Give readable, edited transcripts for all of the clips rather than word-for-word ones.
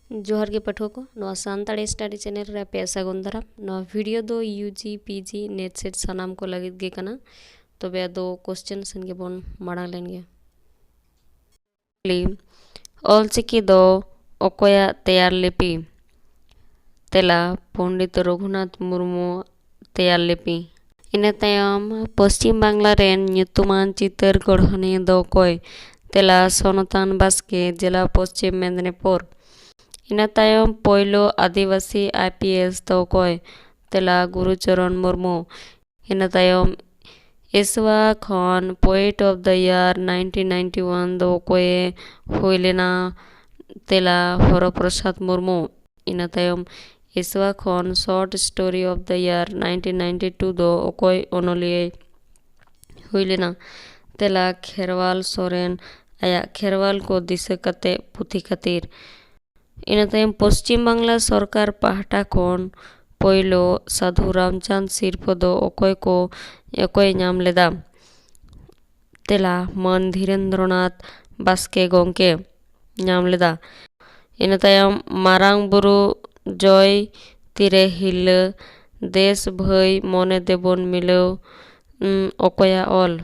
जोहार गे पठो को नवा सानताड़ी स्टडी चैनल रे पे सागुन दाराम नवा वीडियो दो यूजी पीजी नेट सेट सानाम को लगित गे कना तबे दो क्वेश्चन सन गे बोन माड़ांग लेन गे ऑलचिकी दो ओकोया तैयार लिपि तेला पंडित रघुनाथ मुर्मू तैयार लिपि इना तायम पश्चिम बांग्ला रेन ᱧᱩᱛᱩᱢᱟᱱ चितर गढ़हनी दो कोय तेला सोनतान बास्के जिला पश्चिम मेदिनीपुर इना तायम पोयलो आदिवासी आईपीएस दो कोय तेला गुरुचरण मुर्मू इना तायम एसवा खन पोएट ऑफ द ईयर 1991 दो कोय हुइलेना तेला हरप्रसाद मुर्मू इना तायम एसवा खन short story of the year 1992 दो कोय ओनोलिए हुइलेना तेला खेरवाल सोरेन आया खेरवाल को दिशा कते पुथी खातिर इना तायम पश्चिम बांग्ला सरकार पाहटा खन पोयलो साधु रामचंद सिरफो दो ओकोय नाम लेदा तेला मन धीरेन्द्रनाथ बास्के गोंके नाम लेदा इना तायम मारांग बुरु जय तिरे हिल देश भई मने देबन मिलो ओकोया ऑल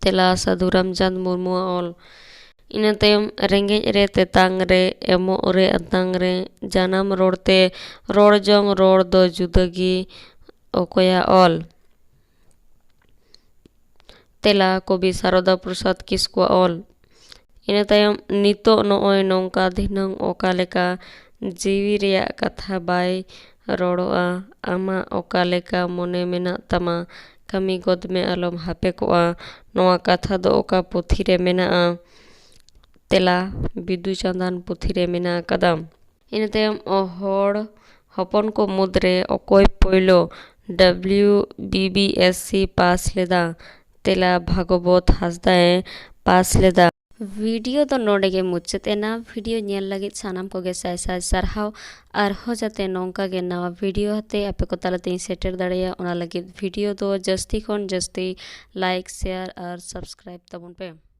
तेला साधु रामचंद मुर्मू ऑल इना तायम रेंगेज रे तेतांग रे एमो रे अतांग रे जानम रोड़ते रोड़ जोंग रोड़ दो जुदगी ओकोया ऑल तेला कवि शारदा प्रसाद किस्कु ऑल इना तायम नितो नोय नोंका धिनंग ओका लेका जीवी रेया कथा बाय रोड़ोआ आमा ओका लेका मने मेना तमा कमी गोद में आलम हापे कोआ नोआ कथा दो ओका पुथी रे मेना तेला बिदु चंदन पुथी रे मेना कदम इना तायम होड़ हपन को मुद्रे ओकोय पोयलो WBBSC पास लेदा तेला भागवत हासदाए पास लेदा वीडियो तो नोडे गे मुचातेना वीडियो नेल लगित सानाम को गे साय साय सरहाव आर हो जाते नोंका गे नवा वीडियो हते आपे को तालाते सेटर दाड़ेया ओना लगित वीडियो तो जस्ती खन जस्ती लाइक शेयर और सब्सक्राइब तबन पे।